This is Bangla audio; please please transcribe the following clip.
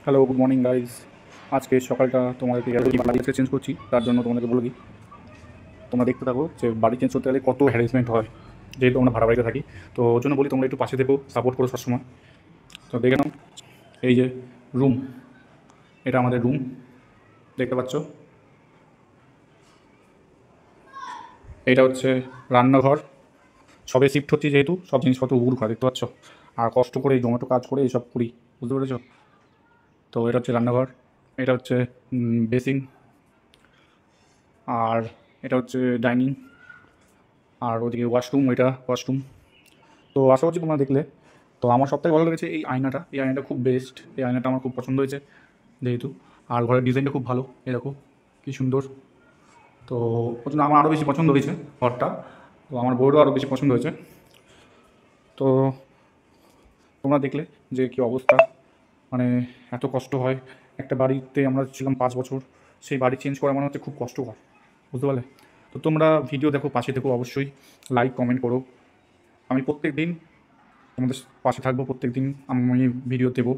Hello, good morning guys. আজকে সকালটা তোমাদেরকে বাড়ি চেঞ্জ করছি, তার জন্য তোমাদেরকে বলে দিই, তোমরা দেখতে থাকো যে বাড়ি চেঞ্জ করতে গেলে কত হ্যারাসমেন্ট হয়, যেহেতু আমরা ভাড়া বাড়িতে থাকি। তো ওর জন্য বলি তোমরা একটু পাশে থেকো, সাপোর্ট করো সবসময়। তো দেখে নাও, এই যে রুম, এটা আমাদের রুম, দেখতে পাচ্ছ। এইটা হচ্ছে রান্নাঘর। সবে শিফট হচ্ছি যেহেতু সব জিনিসপত্র উড় ঘর, দেখতে পাচ্ছ। আর কষ্ট করে এই জোম্যাটো কাজ করে এইসব করি, বুঝতে পেরেছো? তো এটা হচ্ছে রান্নাঘর, এটা হচ্ছে বেসিং, আর এটা হচ্ছে ডাইনিং, আর ওদিকে ওয়াশরুম, ওইটা ওয়াশরুম। তো আশা করছি তোমরা দেখলে। তো আমার সবথেকে ভালো লেগেছে এই আয়নাটা, এই আয়নাটা খুব বেস্ট, এই আয়নাটা আমার খুব পছন্দ হয়েছে যেহেতু। আর ঘরের ডিজাইনটা খুব ভালো, এরকম কী সুন্দর। তো ওর জন্য আমার আরও বেশি পছন্দ হয়েছে ঘরটা। তো আমার বউরও আরও বেশি পছন্দ হয়েছে। তো তোমরা দেখলে যে কী অবস্থা, মানে এত কষ্ট হয়। একটা বাড়িতে আমরা ছিলাম 5 বছর, সেই বাড়ি চেঞ্জ করা মানে হচ্ছে খুব কষ্টকর, বুঝতে পারলে? তো তোমরা ভিডিও দেখো, পাশে দেখো, অবশ্যই লাইক কমেন্ট করো। আমি প্রত্যেক দিন তোমাদের পাশে থাকবো, প্রত্যেক দিন আমি ভিডিও দেবো।